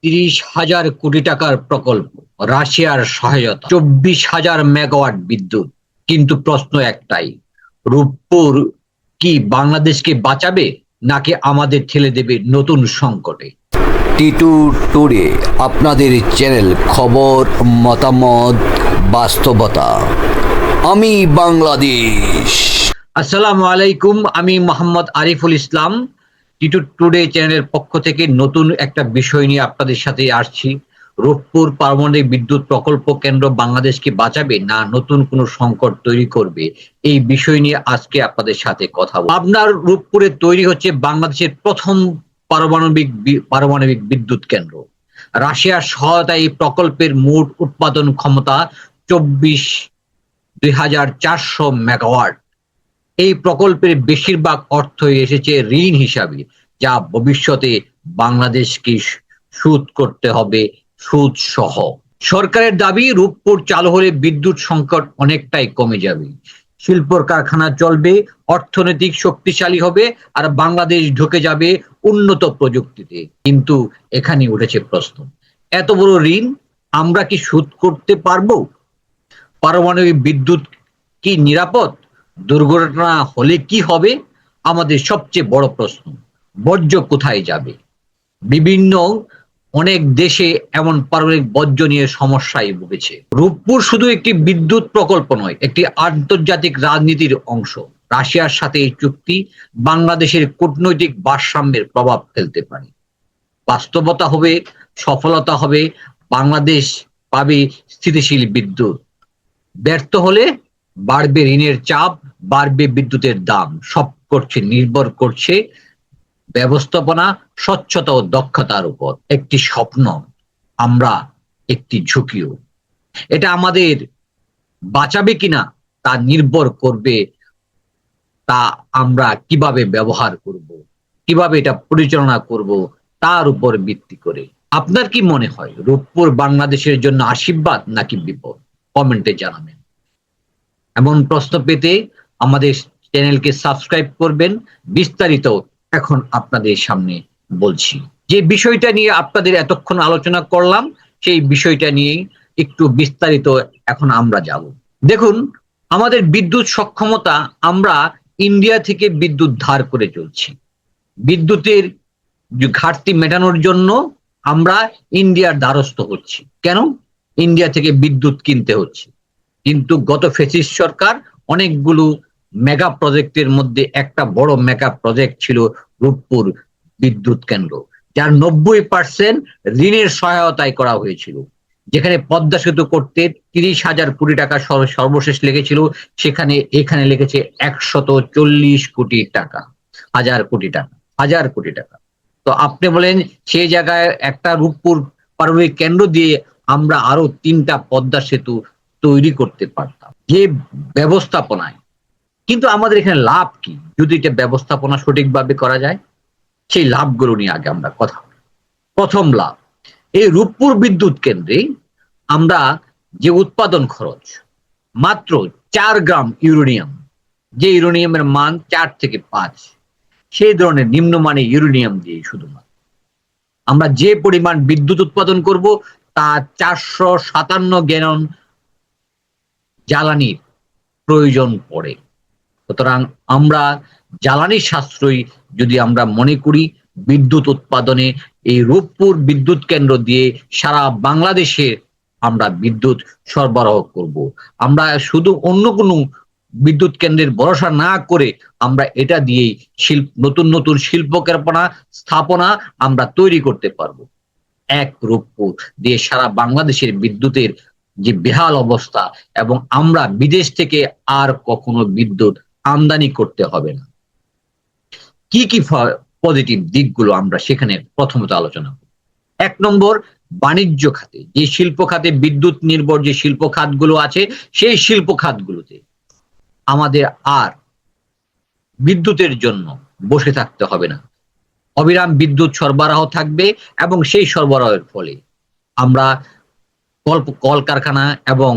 30,000 কোটি টাকার প্রকল্প, রাশিয়ার সহায়তা, 24,000 মেগাওয়াট বিদ্যুৎ। কিন্তু প্রশ্ন একটাই, রূপপুর কি বাংলাদেশকে বাঁচাবে নাকি আমাদের ঠেলে দেবে নতুন সংকটে? টিটু টুডে আপনাদের চ্যানেল, খবর, মতামত, বাস্তবতা। আমি বাংলাদেশ। আসসালামু আলাইকুম, আমি মোহাম্মদ আরিফুল ইসলাম। টিটু টুডে চ্যানেলের পক্ষ থেকে নতুন একটা বিষয় নিয়ে আপনাদের সাথে আসছি। রূপপুর পারমাণবিক বিদ্যুৎ প্রকল্প কেন্দ্র বাংলাদেশকে বাঁচাবে না নতুন কোনো সংকট তৈরি করবে, এই বিষয় নিয়ে আজকে আপনাদের সাথে কথা বলবো। আপনার রূপপুরে তৈরি হচ্ছে বাংলাদেশের প্রথম পারমাণবিক বিদ্যুৎ কেন্দ্র। রাশিয়ার সহায়তায় এই প্রকল্পের মোট উৎপাদন ক্ষমতা 24,400 মেগাওয়াট। এই প্রকল্পের বেশিরভাগ অর্থই এসেছে ঋণ হিসাবে, যা ভবিষ্যতে বাংলাদেশকে শোধ করতে হবে সুদ সহ। সরকারের দাবি, রূপপুর চালু হলে বিদ্যুৎ সংকট অনেকটাই কমে যাবে, শিল্প কারখানা চলবে, অর্থনৈতিক শক্তিশালী হবে, আর বাংলাদেশ ঢুকে যাবে উন্নত প্রযুক্তিতে। কিন্তু এখানে উঠেছে প্রশ্ন, এত বড় ঋণ আমরা কি শোধ করতে পারবো? পারমাণবিক বিদ্যুৎ কি নিরাপদ? দুর্ঘটনা হলে কি হবে? আমাদের সবচেয়ে বড় প্রশ্ন, বর্জ্য কোথায় যাবে? বিভিন্ন অনেক দেশে এমন পারমাণবিক বর্জ্য নিয়ে সমস্যায় ভুগেছে। রূপপুর শুধু একটি বিদ্যুৎ প্রকল্প নয়, একটি আন্তর্জাতিক রাজনীতির অংশ। রাশিয়ার সাথে এই চুক্তি বাংলাদেশের কূটনৈতিক ভারসাম্যের প্রভাব ফেলতে পারে। বাস্তবতা হবে, সফলতা হবে, বাংলাদেশ পাবে স্থিতিশীল বিদ্যুৎ। ব্যর্থ হলে বাড়বে ঋণের চাপ, বাড়বে বিদ্যুতের দাম। সব নির্ভর করছে ব্যবস্থাপনা, স্বচ্ছতা ও দক্ষতার উপর। একটি স্বপ্ন, আমরা একটি ঝুঁকিও। এটা আমাদের বাঁচাবে কিনা তা নির্ভর করবে তা আমরা কিভাবে ব্যবহার করব, কিভাবে এটা পরিচালনা করব তার উপর ভিত্তি করে। আপনার কি মনে হয়, রূপপুর বাংলাদেশের জন্য আশীর্বাদ নাকি বিপদ? কমেন্টে জানাবেন। এমন প্রশ্ন পেতে আমাদের চ্যানেলকে সাবস্ক্রাইব করবেন। বিস্তারিত এখন আপনাদের সামনে বলছি। যে বিষয়টা নিয়ে আপনাদের এতক্ষণ আলোচনা করলাম, সেই বিষয়টা নিয়ে একটু বিস্তারিত এখন আমরা যাব। দেখুন, আমাদের বিদ্যুৎ সক্ষমতা, আমরা ইন্ডিয়া থেকে বিদ্যুৎ ধার করে চলছি। বিদ্যুতের ঘাটতি মেটানোর জন্য আমরা ইন্ডিয়ার দ্বারস্থ হচ্ছি। কেন? ইন্ডিয়া থেকে বিদ্যুৎ কিনতে হচ্ছে। কিন্তু গত ফ্যাসিস্ট সরকার অনেকগুলো মেগা প্রজেক্টের মধ্যে একটা বড় মেগা প্রজেক্ট ছিল রূপপুর বিদ্যুৎ কেন্দ্র, যার 90% ঋণের সহায়তায় করা হয়েছিল। যেখানে পদ্মা সেতু করতে 30,000 কোটি টাকা সর্বশেষ লেগেছিল, সেখানে এখানে লেগেছে 140 কোটি টাকা, হাজার কোটি টাকা। তো আপনি বলেন, সেই জায়গায় একটা রূপপুর পারমাণবিক কেন্দ্র দিয়ে আমরা আরো 3টা পদ্মা সেতু তৈরি করতে পারতাম যে ব্যবস্থাপনায়। কিন্তু আমাদের এখানে লাভ কি যদি এটা ব্যবস্থাপনা সঠিকভাবে করা যায়? সেই লাভগুলো নিয়ে আগে আমরা কথা বলি। প্রথম লাভ, এই রূপপুর বিদ্যুৎ কেন্দ্রে আমরা যে উৎপাদন খরচ, মাত্র 4 গ্রাম ইউরেনিয়াম, যে ইউরেনিয়ামের মান 4 থেকে 5, সেই ধরনের নিম্নমানের ইউরেনিয়াম দিয়ে শুধুমাত্র আমরা যে পরিমাণ বিদ্যুৎ উৎপাদন করব, তা 457 গ্যালন জ্বালানির প্রয়োজন পড়ে। সুতরাং আমরা জ্বালানি সাশ্রয়ী যদি আমরা মনে করি, বিদ্যুৎ উৎপাদনে এই রূপপুর বিদ্যুৎ কেন্দ্র দিয়ে সারা বাংলাদেশে আমরা বিদ্যুৎ সরবরাহ করব। আমরা শুধু অন্য কোনো বিদ্যুৎ কেন্দ্রের ভরসা না করে আমরা এটা দিয়েই নতুন নতুন শিল্প কারখানা স্থাপনা আমরা তৈরি করতে পারবো। এক রূপপুর দিয়ে সারা বাংলাদেশের বিদ্যুতের যে বেহাল অবস্থা, এবং আমরা বিদেশ থেকে আর কখনো বিদ্যুৎ আমদানি করতে হবে না। কি কি পজিটিভ দিকগুলো আমরা সেখানে প্রথমত আলোচনা করব। 1 নম্বর, বাণিজ্য খাতে, যে শিল্প খাতে বিদ্যুৎ নির্ভর যে শিল্প খাতগুলো আছে, সেই শিল্প খাতগুলোতে আমাদের আর বিদ্যুতের জন্য বসে থাকতে হবে না। অবিরাম বিদ্যুৎ সরবরাহ থাকবে, এবং সেই সরবরাহের ফলে আমরা কলকারখানা এবং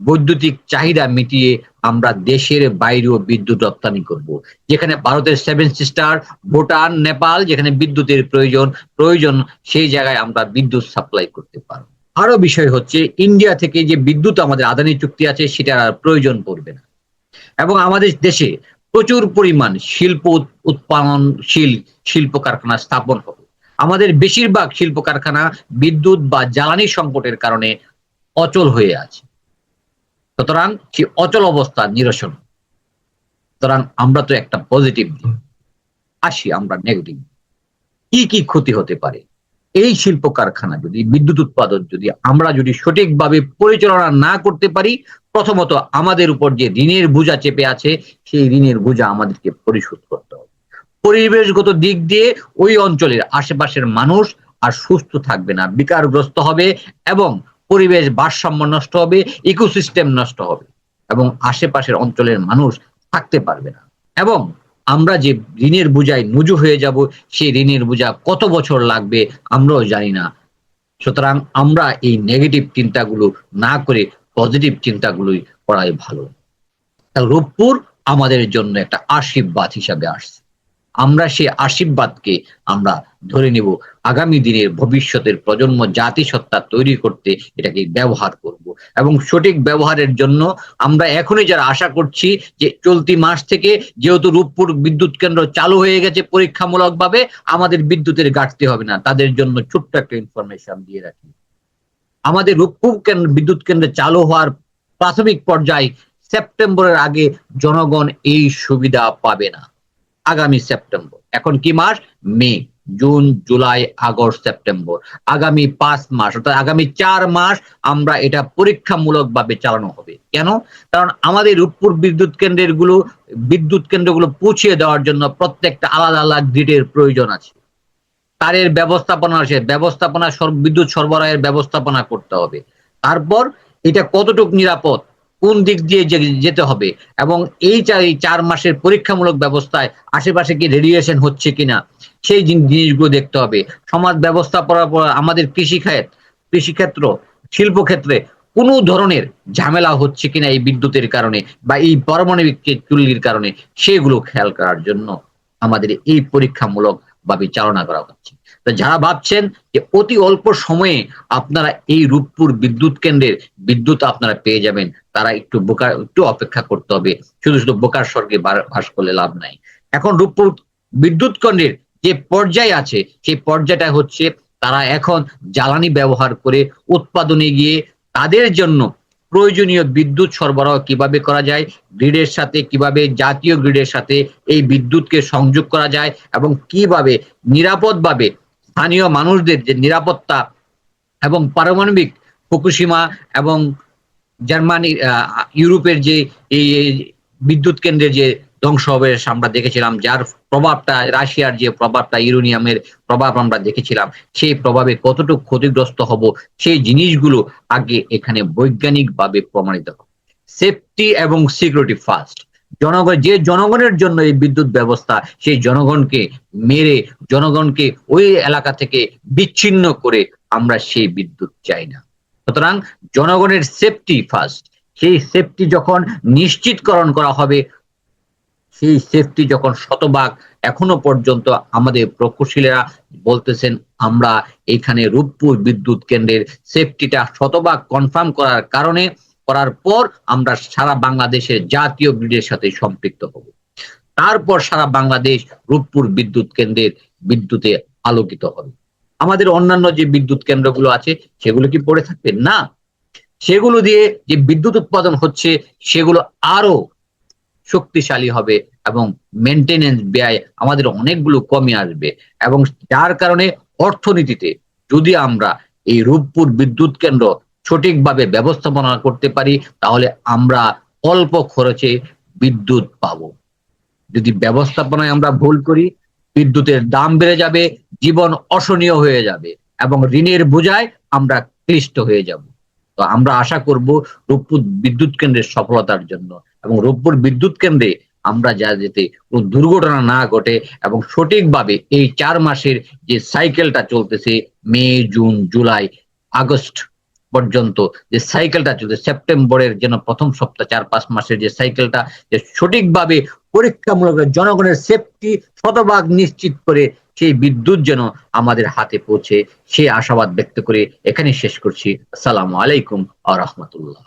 বৈদ্যুতিক চাহিদা মিটিয়ে আমরা দেশের বাইরেও বিদ্যুৎ রপ্তানি করব। যেখানে ভারতের 7 সিস্টার, ভুটান, নেপাল যেখানে বিদ্যুতের প্রয়োজন সেই জায়গায় আমরা বিদ্যুৎ সাপ্লাই করতে পারব। আরো বিষয় হচ্ছে ইন্ডিয়া থেকে যে বিদ্যুৎ আমাদের আদানি চুক্তি আছে সেটার আর প্রয়োজন পড়বে না এবং আমাদের দেশে প্রচুর পরিমাণ উৎপাদনশীল শিল্প কারখানা স্থাপন হবে। আমাদের বেশিরভাগ শিল্প কারখানা বিদ্যুৎ বা জ্বালানি সংকটের কারণে অচল হয়ে আছে। সুতরাং সেই অচল অবস্থা নিরসন। সুতরাং আমরা তো একটা পজিটিভ দিক, আসি আমরা নেগেটিভ। কি ক্ষতি হতে পারে এই শিল্প কারখানা যদি, বিদ্যুৎ উৎপাদন যদি আমরা যদি সঠিকভাবে পরিচালনা না করতে পারি, প্রথমত আমাদের উপর যে ঋণের বোঝা চেপে আছে সেই ঋণের বোঝা আমাদেরকে পরিশোধ করতে হবে। পরিবেশগত দিক দিয়ে ওই অঞ্চলের আশেপাশের মানুষ আর সুস্থ থাকবে না, বিকারগ্রস্ত হবে এবং পরিবেশ ভারসাম্য নষ্ট হবে, ইকোসিস্টেম নষ্ট হবে এবং আশেপাশের অঞ্চলের মানুষ থাকতে পারবে না এবং আমরা যে ঋণের বোঝায় নুজু হয়ে যাব, সেই ঋণের বোঝা কত বছর লাগবে আমরাও জানি না। সুতরাং আমরা এই নেগেটিভ চিন্তাগুলো না করে পজিটিভ চিন্তাগুলোই করাই ভালো। রূপপুর আমাদের জন্য একটা আশীর্বাদ হিসাবে আসছে, আমরা সেই আশীর্বাদকে আমরা ধরে নেব, আগামী দিনের ভবিষ্যতের প্রজন্ম জাতিসত্তা তৈরি করতে এটাকে ব্যবহার করব এবং সঠিক ব্যবহারের জন্য আমরা এখনই যারা আশা করছি যে চলতি মাস থেকে যেহেতু রূপপুর বিদ্যুৎ কেন্দ্র চালু হয়ে গেছে পরীক্ষামূলকভাবে, আমাদের বিদ্যুতের ঘাটতি হবে না, তাদের জন্য ছোট্ট একটা ইনফরমেশন দিয়ে রাখি। আমাদের রূপপুর বিদ্যুৎ কেন্দ্রে চালু হওয়ার প্রাথমিক পর্যায়ে সেপ্টেম্বরের আগে জনগণ এই সুবিধা পাবে না। আগামী সেপ্টেম্বর, এখন কি মাস? মে, জুন, জুলাই, আগস্ট, সেপ্টেম্বর, আগামী 5 মাস অর্থাৎ আগামী 4 মাস আমরা এটা পরীক্ষামূলকভাবে চালানো হবে। কেন? কারণ আমাদের রূপপুর বিদ্যুৎ কেন্দ্রগুলো পৌঁছে দেওয়ার জন্য প্রত্যেকটা আলাদা আলাদা গ্রিডের প্রয়োজন আছে, তারের ব্যবস্থাপনা আছে, বিদ্যুৎ সরবরাহের ব্যবস্থাপনা করতে হবে। তারপর এটা কতটুকু নিরাপদ, কোন দিক দিয়ে যেতে হবে এবং এই 4 মাসের পরীক্ষামূলক ব্যবস্থায় আশেপাশে কি রেডিয়েশন হচ্ছে কিনা সেই জিনিসগুলো দেখতে হবে। সমাজ ব্যবস্থাপনা, আমাদের কৃষিক্ষেত্র, শিল্পক্ষেত্রে কোনো ধরনের ঝামেলা হচ্ছে কিনা এই বিদ্যুতের কারণে বা এই পারমাণবিক চুল্লির কারণে, সেগুলো খেয়াল করার জন্য আমাদের এই পরীক্ষামূলক ভাবে চালনা করা হচ্ছে। তো যারা ভাবছেন যে অতি অল্প সময়ে আপনারা এই রূপপুর বিদ্যুৎ কেন্দ্রের বিদ্যুৎ আপনারা পেয়ে যাবেন, তারা একটু অপেক্ষা করতে হবে। শুধু বোকার স্বর্গে বাস করলে লাভ নাই। এখন রূপপুর বিদ্যুৎ কেন্দ্রের যে পর্যায়ে আছে সেই পর্যায়টা হচ্ছে তারা এখন জ্বালানি ব্যবহার করে উৎপাদনে গিয়ে তাদের জন্য প্রয়োজনীয় বিদ্যুৎ সরবরাহ কিভাবে করা যায়, গ্রিডের সাথে কিভাবে, জাতীয় গ্রিডের সাথে এই বিদ্যুৎকে সংযোগ করা যায় এবং কিভাবে নিরাপদভাবে স্থানীয় মানুষদের যে নিরাপত্তা এবং পারমাণবিক ফুকুশিমা এবং জার্মানি, ইউরোপের যে এই বিদ্যুৎ কেন্দ্রের যে ধ্বংস হবে আমরা দেখেছিলাম, যার প্রভাবটা, রাশিয়ার যে প্রভাবটা, ইউরেনিয়ামের প্রভাব আমরা দেখেছিলাম, সেই প্রভাবে কতটুকু ক্ষতিগ্রস্ত হব সেই জিনিসগুলো আগে এখানে বৈজ্ঞানিকভাবে প্রমাণিত হবে। সেফটি এবং সিকিউরিটি ফার্স্ট। জনগণের জন্য এই বিদ্যুৎ ব্যবস্থা, সেই জনগণকে মেরে, জনগণকে ওই এলাকা থেকে বিচ্ছিন্ন করে আমরা সেই বিদ্যুৎ চাই না। সুতরাং জনগণের সেফটি ফার্স্ট। সেই সেফটি যখন নিশ্চিতকরণ করা হবে, সেই সেফটি যখন শতভাগ, এখনো পর্যন্ত আমাদের প্রকৌশলীরা বলতেছেন আমরা এখানে রূপপুর বিদ্যুৎ কেন্দ্রের সেফটিটা শতভাগ কনফার্ম করার পর আমরা সারা বাংলাদেশের জাতীয় গ্রিডের সাথে সম্পৃক্ত হব। তারপর সারা বাংলাদেশ রূপপুর বিদ্যুৎ কেন্দ্রের বিদ্যুতে আলোকিত হবে। আমাদের অন্যান্য যে বিদ্যুৎ কেন্দ্রগুলো আছে সেগুলো কি পড়ে থাকবে? না, সেগুলো দিয়ে যে বিদ্যুৎ উৎপাদন হচ্ছে সেগুলো আরো শক্তিশালী হবে এবং মেনটেনেন্স ব্যয় আমাদের অনেকগুলো কমে আসবে এবং যার কারণে অর্থনীতিতে যদি আমরা এই রূপপুর বিদ্যুৎ কেন্দ্র সঠিকভাবে ব্যবস্থাপনা করতে পারি তাহলে আমরা অল্প খরচে বিদ্যুৎ পাবো। যদি ব্যবস্থাপনায় আমরা ভুল করি, বিদ্যুতের দাম বেড়ে যাবে, জীবন অসহনীয় হয়ে যাবে এবং ঋণের বোঝায় আমরা ক্লিষ্ট হয়ে যাব। তো আমরা আশা করব রূপপুর বিদ্যুৎ কেন্দ্রের সফলতার জন্য এবং রূপপুর বিদ্যুৎ কেন্দ্রে আমরা যাতে কোনো দুর্ঘটনা না ঘটে এবং সঠিকভাবে এই 4 মাসের যে সাইকেলটা চলতেছে, মে, জুন, জুলাই, আগস্ট, পর্যন্ত যে সাইকেলটা চলছে, সেপ্টেম্বরের যেন প্রথম সপ্তাহ 4-5 মাসের যে সাইকেলটা, যে সঠিকভাবে পরীক্ষামূলক জনগণের সেফটি শতভাগ নিশ্চিত করে সেই বিদ্যুৎ যেন আমাদের হাতে পৌঁছে, সেই আশাবাদ ব্যক্ত করে এখানে শেষ করছি। আসসালামু আলাইকুম ওয়া রাহমাতুল্লাহ।